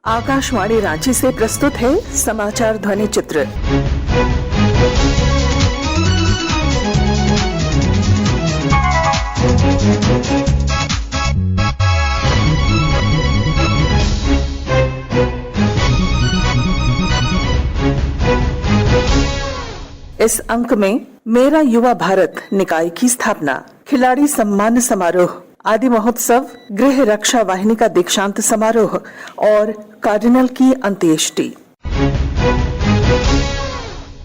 आकाशवाणी रांची से प्रस्तुत है समाचार ध्वनि चित्र। इस अंक में मेरा युवा भारत निकाय की स्थापना, खिलाड़ी सम्मान समारोह, आदि महोत्सव, गृह रक्षा वाहिनी का दीक्षांत समारोह और कार्डिनल की अंत्येष्टि।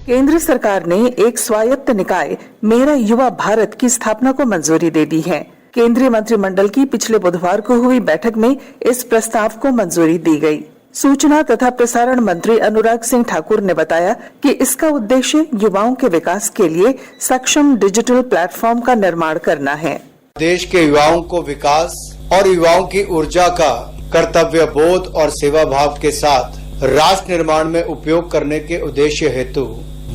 केंद्र सरकार ने एक स्वायत्त निकाय मेरा युवा भारत की स्थापना को मंजूरी दे दी है। केंद्रीय मंत्रिमंडल की पिछले बुधवार को हुई बैठक में इस प्रस्ताव को मंजूरी दी गई। सूचना तथा प्रसारण मंत्री अनुराग सिंह ठाकुर ने बताया कि इसका उद्देश्य युवाओं के विकास के लिए सक्षम डिजिटल प्लेटफॉर्म का निर्माण करना है। देश के युवाओं को विकास और युवाओं की ऊर्जा का कर्तव्य बोध और सेवा भाव के साथ राष्ट्र निर्माण में उपयोग करने के उद्देश्य हेतु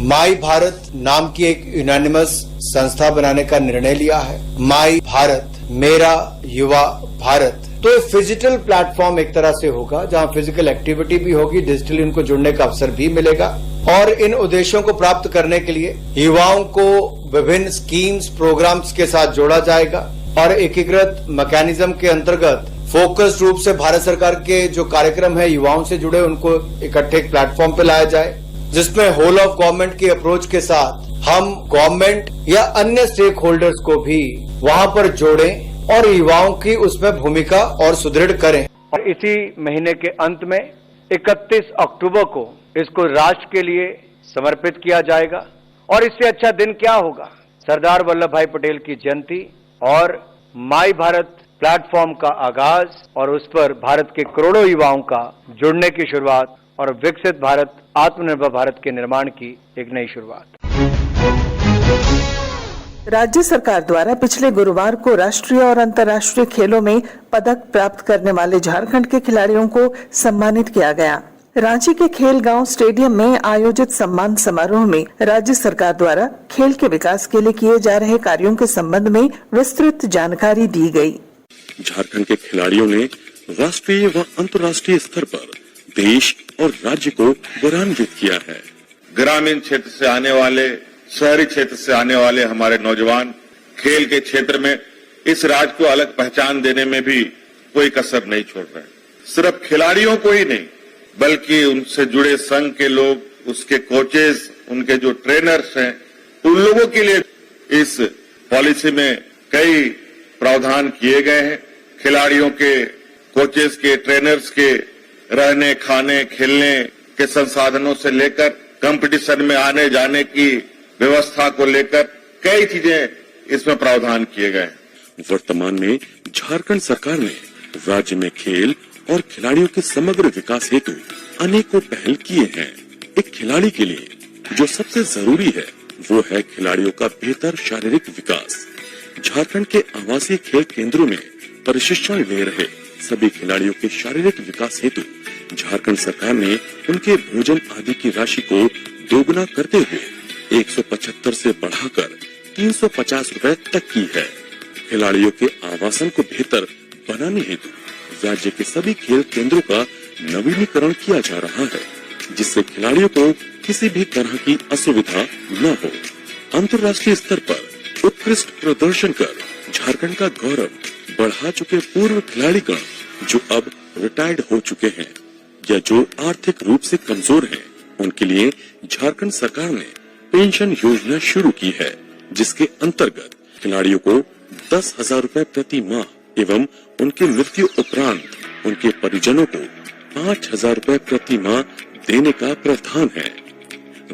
माई भारत नाम की एक यूनानिमस संस्था बनाने का निर्णय लिया है। माई भारत, मेरा युवा भारत। तो ये फिजिकल प्लेटफॉर्म एक तरह से होगा जहां फिजिकल एक्टिविटी भी होगी, डिजिटली उनको जुड़ने का अवसर भी मिलेगा और इन उद्देश्यों को प्राप्त करने के लिए युवाओं को विभिन्न स्कीम्स, प्रोग्राम्स के साथ जोड़ा जाएगा और एकीकृत मैकेनिज्म के अंतर्गत फोकस्ड रूप से भारत सरकार के जो कार्यक्रम है युवाओं से जुड़े उनको इकट्ठे एक प्लेटफॉर्म पे लाया जाए, जिसमें होल ऑफ गवर्नमेंट की अप्रोच के साथ हम गवर्नमेंट या अन्य स्टेक होल्डर्स को भी वहां पर जोड़ें और युवाओं की उसमें भूमिका और सुदृढ़ करें। और इसी महीने के अंत में 31 अक्टूबर को इसको राष्ट्र के लिए समर्पित किया जाएगा। और इससे अच्छा दिन क्या होगा, सरदार वल्लभ भाई पटेल की जयंती और माई भारत प्लेटफॉर्म का आगाज और उस पर भारत के करोड़ों युवाओं का जुड़ने की शुरुआत और विकसित भारत, आत्मनिर्भर भारत के निर्माण की एक नई शुरुआत। राज्य सरकार द्वारा पिछले गुरुवार को राष्ट्रीय और अंतर्राष्ट्रीय खेलों में पदक प्राप्त करने वाले झारखंड के खिलाड़ियों को सम्मानित किया गया। रांची के खेल गांव स्टेडियम में आयोजित सम्मान समारोह में राज्य सरकार द्वारा खेल के विकास के लिए किए जा रहे कार्यों के संबंध में विस्तृत जानकारी दी गई। झारखंड के खिलाड़ियों ने राष्ट्रीय व अंतर्राष्ट्रीय स्तर पर देश और राज्य को गौरवान्वित किया है। ग्रामीण क्षेत्र से आने वाले, शहरी क्षेत्र से आने वाले हमारे नौजवान खेल के क्षेत्र में इस राज्य को अलग पहचान देने में भी कोई कसर नहीं छोड़ रहे। सिर्फ खिलाड़ियों को ही नहीं बल्कि उनसे जुड़े संघ के लोग, उसके कोचेस, उनके जो ट्रेनर्स हैं, उन लोगों के लिए इस पॉलिसी में कई प्रावधान किए गए हैं। खिलाड़ियों के, कोचेस के, ट्रेनर्स के रहने, खाने, खेलने के संसाधनों से लेकर कंपटीशन में आने जाने की व्यवस्था को लेकर कई चीजें इसमें प्रावधान किए गए हैं। वर्तमान में झारखंड सरकार ने राज्य में खेल और खिलाड़ियों के समग्र विकास हेतु अनेकों पहल किए हैं। एक खिलाड़ी के लिए जो सबसे जरूरी है वो है खिलाड़ियों का बेहतर शारीरिक विकास। झारखंड के आवासीय खेल केंद्रों में प्रशिक्षण ले रहे सभी खिलाड़ियों के शारीरिक विकास हेतु झारखंड सरकार ने उनके भोजन आदि की राशि को दोगुना करते हुए 175 से बढ़ाकर 350 रुपए तक की है। खिलाड़ियों के आवासन को बेहतर बनाने हेतु राज्य के सभी खेल केंद्रों का नवीनीकरण किया जा रहा है, जिससे खिलाड़ियों को किसी भी तरह की असुविधा न हो। अंतर्राष्ट्रीय स्तर पर उत्कृष्ट प्रदर्शन कर झारखंड का गौरव बढ़ा चुके पूर्व खिलाड़ीगण जो अब रिटायर्ड हो चुके हैं या जो आर्थिक रूप से कमजोर हैं, उनके लिए झारखंड सरकार ने पेंशन योजना शुरू की है, जिसके अंतर्गत खिलाड़ियों को 10,000 रुपए प्रति माह एवं उनके मृत्यु उपरांत उनके परिजनों को 5,000 रुपए प्रति माह देने का प्रावधान है।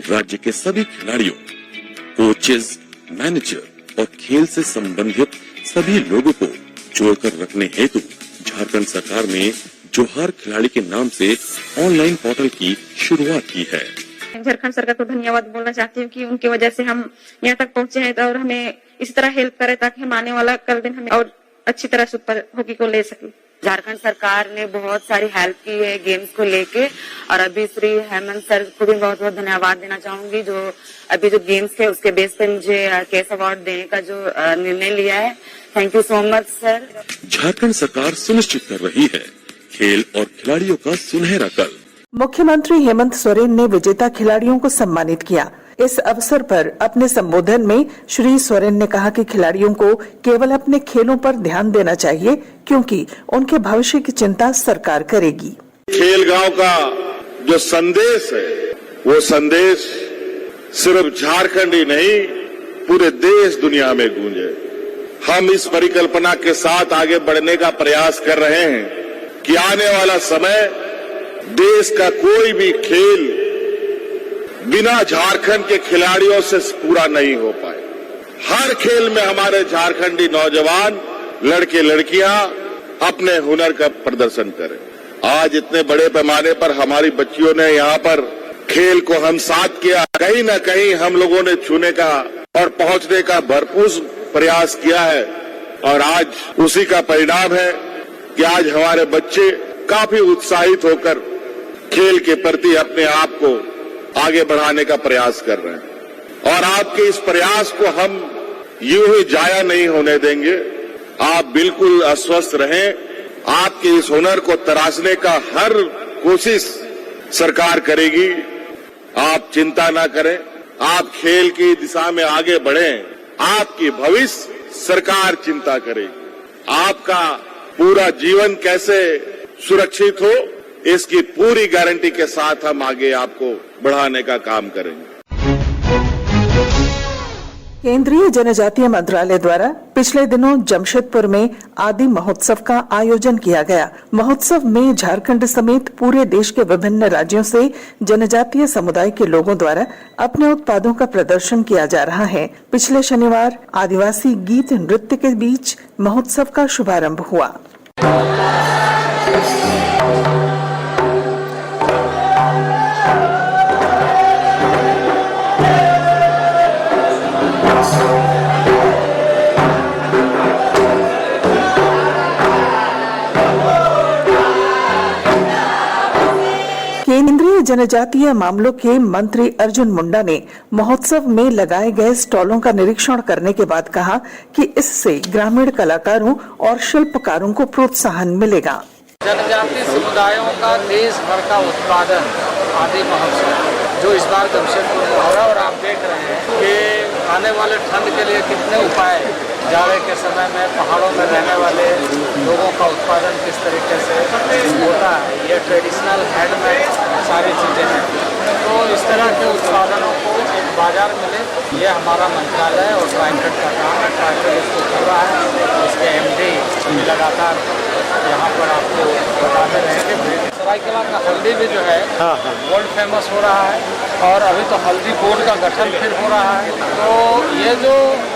राज्य के सभी खिलाड़ियों, कोचेज, मैनेजर और खेल से संबंधित सभी लोगों को जोड़कर रखने हेतु झारखंड सरकार ने जोहार खिलाड़ी के नाम से ऑनलाइन पोर्टल की शुरुआत की है। झारखंड सरकार को धन्यवाद बोलना चाहती हूँ कि उनकी वजह से हम यहाँ तक पहुँचे हैं और हमें इसी तरह हेल्प करे ताकि हम आने वाला कल दिन हमें और अच्छी तरह सुपर हॉकी को ले सके। झारखंड सरकार ने बहुत सारी हेल्प की है गेम्स को लेके और अभी श्री हेमंत सर को भी बहुत बहुत धन्यवाद देना चाहूंगी जो अभी जो गेम्स थे उसके बेस पे मुझे केस अवार्ड देने का जो निर्णय लिया है। Thank you so much sir. Jharkhand सरकार सुनिश्चित कर रही है खेल और खिलाड़ियों का सुनहरा कल। मुख्यमंत्री हेमंत सोरेन ने विजेता खिलाड़ियों को सम्मानित किया। इस अवसर पर अपने संबोधन में श्री सोरेन ने कहा कि खिलाड़ियों को केवल अपने खेलों पर ध्यान देना चाहिए, क्योंकि उनके भविष्य की चिंता सरकार करेगी। खेल गांव का जो संदेश है, वो संदेश सिर्फ झारखंड ही नहीं, पूरे देश दुनिया में गूंजे। हम इस परिकल्पना के साथ आगे बढ़ने का प्रयास कर रहे हैं कि आने वाला समय देश का कोई भी खेल बिना झारखंड के खिलाड़ियों से पूरा नहीं हो पाए। हर खेल में हमारे झारखंडी नौजवान लड़के लड़कियां अपने हुनर का प्रदर्शन करें। आज इतने बड़े पैमाने पर हमारी बच्चियों ने यहाँ पर खेल को हमसात किया। कहीं न कहीं हम लोगों ने छूने का और पहुंचने का भरपूर प्रयास किया है, और आज उसी का परिणाम है कि आज हमारे बच्चे काफी उत्साहित होकर खेल के प्रति अपने आप को आगे बढ़ाने का प्रयास कर रहे हैं। और आपके इस प्रयास को हम यूं ही जाया नहीं होने देंगे। आप बिल्कुल आश्वस्त रहें, आपके इस हुनर को तराशने का हर कोशिश सरकार करेगी। आप चिंता ना करें, आप खेल की दिशा में आगे बढ़ें, आपकी भविष्य सरकार चिंता करेगी। आपका पूरा जीवन कैसे सुरक्षित हो, इसकी पूरी गारंटी के साथ हम आगे आपको बढ़ाने का काम करेंगे। केंद्रीय जनजातीय मंत्रालय द्वारा पिछले दिनों जमशेदपुर में आदि महोत्सव का आयोजन किया गया। महोत्सव में झारखंड समेत पूरे देश के विभिन्न राज्यों से जनजातीय समुदाय के लोगों द्वारा अपने उत्पादों का प्रदर्शन किया जा रहा है। पिछले शनिवार आदिवासी गीत नृत्य के बीच महोत्सव का शुभारंभ हुआ। केंद्रीय जनजातीय मामलों के मंत्री अर्जुन मुंडा ने महोत्सव में लगाए गए स्टॉलों का निरीक्षण करने के बाद कहा कि इससे ग्रामीण कलाकारों और शिल्पकारों को प्रोत्साहन मिलेगा। जनजातीय समुदायों का देश भर का उत्पादन आदि महोत्सव जो इस बार जमशेदपुर में हो रहा है, और आप देख रहे हैं कि आने वाले ठंड के लिए कितने उपाय, जाड़े के समय में पहाड़ों में रहने वाले लोगों का उत्पादन किस तरीके से होता है। ये ट्रेडिशनल हैंडमेड सारी चीज़ें हैं, तो इस तरह के उत्पादनों को एक बाजार मिले, ये हमारा मंत्रालय और ट्राइफेड का काम है। ट्राइफेड इसको कर रहा है, इसके MD लगातार यहाँ पर आपको बताते रहेंगे। सरायकेला का हल्दी भी जो है वर्ल्ड फेमस हो रहा है, और अभी तो हल्दी बोर्ड का गठन फिर हो रहा है। तो ये जो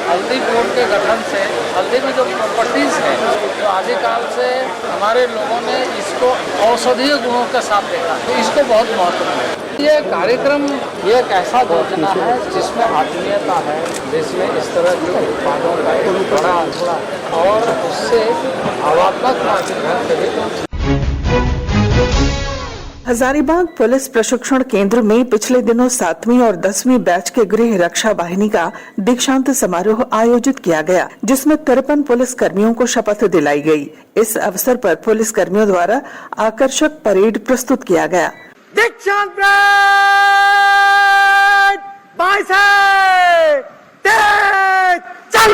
हल्दी बोर्ड के गठन से हल्दी में जो प्रॉपर्टीज हैं, जो आदिकाल से हमारे लोगों ने इसको औषधीय गुणों के साथ देखा, तो इसको बहुत महत्व है। ये कार्यक्रम ये एक ऐसा योजना है जिसमें आत्मीयता है, जिसमें इस तरह के उत्पादों का एक बड़ा आंकड़ा और उससे भावात्मक माध्यम। हजारीबाग पुलिस प्रशिक्षण केंद्र में पिछले दिनों 7वीं और 10वीं बैच के गृह रक्षा वाहिनी का दीक्षांत समारोह आयोजित किया गया, जिसमें 53 पुलिस कर्मियों को शपथ दिलाई गई। इस अवसर पर पुलिस कर्मियों द्वारा आकर्षक परेड प्रस्तुत किया गया। दीक्षांत परेड 22 चल।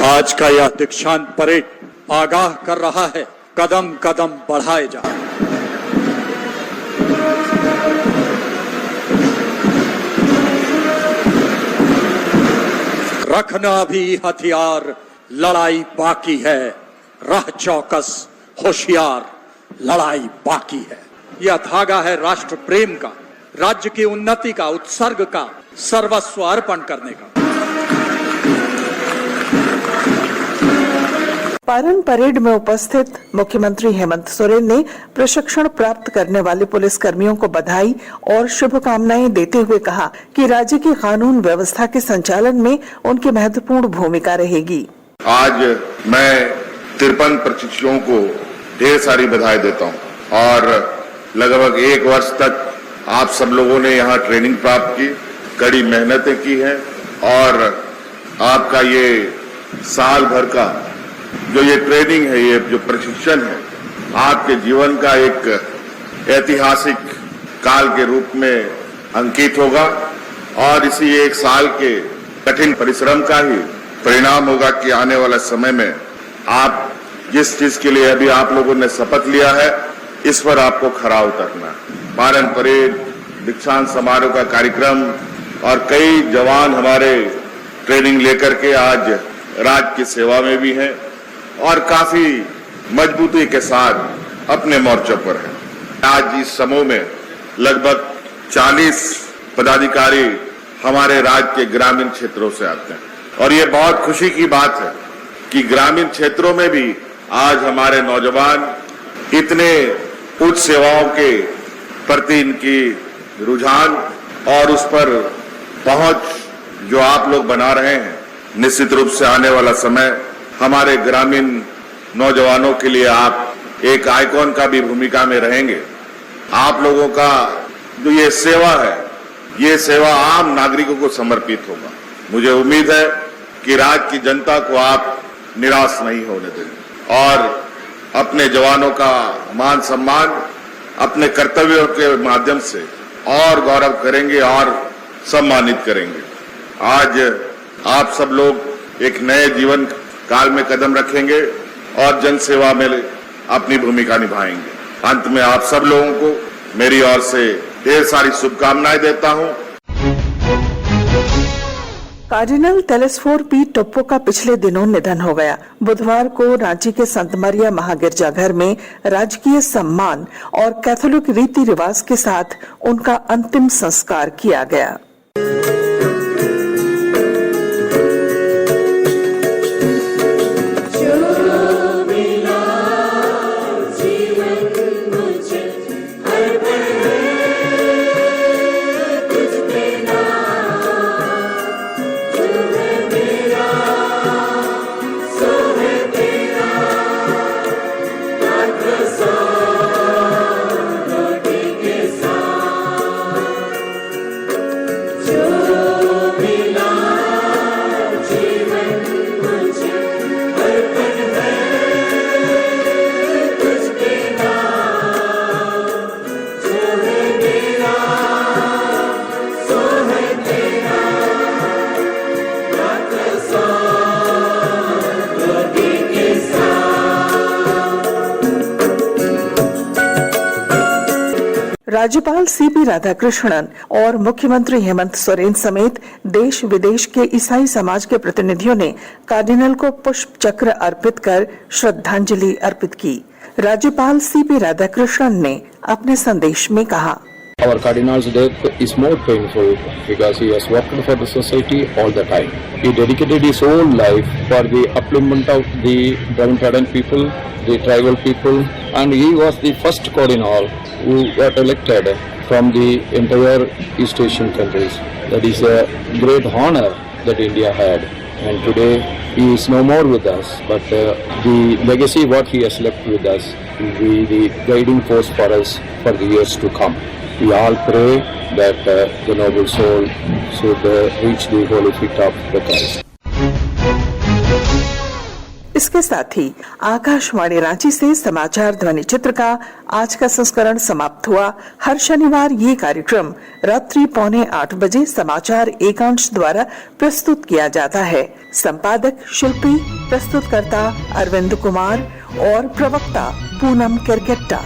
आज का यह दीक्षांत परेड आगाह कर रहा है, कदम कदम बढ़ाए जा। रखना भी हथियार, लड़ाई बाकी है, रह चौकस होशियार, लड़ाई बाकी है। यह धागा है राष्ट्र प्रेम का, राज्य की उन्नति का, उत्सर्ग का, सर्वस्व अर्पण करने का। पारण परेड में उपस्थित मुख्यमंत्री हेमंत सोरेन ने प्रशिक्षण प्राप्त करने वाले पुलिस कर्मियों को बधाई और शुभकामनाएं देते हुए कहा कि राज्य की कानून व्यवस्था के संचालन में उनकी महत्वपूर्ण भूमिका रहेगी। आज मैं 53 प्रशिक्षुओं को ढेर सारी बधाई देता हूं, और लगभग 1 वर्ष तक आप सब लोगों ने यहाँ ट्रेनिंग प्राप्त की, कड़ी मेहनतें की हैं और आपका ये साल भर का जो ये ट्रेनिंग है, ये जो प्रशिक्षण है, आपके जीवन का एक ऐतिहासिक काल के रूप में अंकित होगा और इसी 1 साल के कठिन परिश्रम का ही परिणाम होगा कि आने वाला समय में आप जिस चीज के लिए अभी आप लोगों ने शपथ लिया है, इस पर आपको खरा उतरना है। पारण परेड, दीक्षांत समारोह का कार्यक्रम और कई जवान हमारे ट्रेनिंग लेकर के आज राज्य की सेवा में भी हैं और काफी मजबूती के साथ अपने मोर्चों पर हैं। आज इस समूह में लगभग 40 पदाधिकारी हमारे राज्य के ग्रामीण क्षेत्रों से आते हैं और ये बहुत खुशी की बात है कि ग्रामीण क्षेत्रों में भी आज हमारे नौजवान इतने उच्च सेवाओं के प्रति इनकी रुझान और उस पर पहुंच जो आप लोग बना रहे हैं, निश्चित रूप से आने वाला समय हमारे ग्रामीण नौजवानों के लिए आप एक आइकॉन का भी भूमिका में रहेंगे। आप लोगों का जो ये सेवा है, ये सेवा आम नागरिकों को समर्पित होगा। मुझे उम्मीद है कि राज्य की जनता को आप निराश नहीं होने देंगे और अपने जवानों का मान सम्मान अपने कर्तव्यों के माध्यम से और गौरव करेंगे और सम्मानित करेंगे। आज आप सब लोग एक नए जीवन काल में कदम रखेंगे और जन सेवा में अपनी भूमिका निभाएंगे। अंत में आप सब लोगों को मेरी ओर से ढेर सारी शुभकामनाएं देता हूं। कार्डिनल तेलेस्फोर पी टोप्पो का पिछले दिनों निधन हो गया। बुधवार को रांची के संत मरिया महागिरजाघर में राजकीय सम्मान और कैथोलिक रीति रिवाज के साथ उनका अंतिम संस्कार किया गया। राज्यपाल सीपी राधाकृष्णन और मुख्यमंत्री हेमंत सोरेन समेत देश विदेश के ईसाई समाज के प्रतिनिधियों ने कार्डिनल को पुष्प चक्र अर्पित कर श्रद्धांजलि अर्पित की। राज्यपाल सीपी राधाकृष्णन ने अपने संदेश में कहा, Our Cardinal's death is more painful because he has worked for the society all the time. He dedicated his whole life for the upliftment of the downtrodden people, the tribal people, and he was the first Cardinal who got elected from the entire East Asian countries. That is a great honor that India had. And today he is no more with us, but the legacy what he has left with us will be the guiding force for us for the years to come. We all pray that the noble soul should reach the holy feet of the Christ. इसके साथ ही आकाशवाणी रांची से समाचार ध्वनि चित्र का आज का संस्करण समाप्त हुआ। हर शनिवार ये कार्यक्रम रात्रि 7:45 बजे समाचार एकांश द्वारा प्रस्तुत किया जाता है। संपादक शिल्पी, प्रस्तुतकर्ता अरविंद कुमार और प्रवक्ता पूनम केरकेट्टा।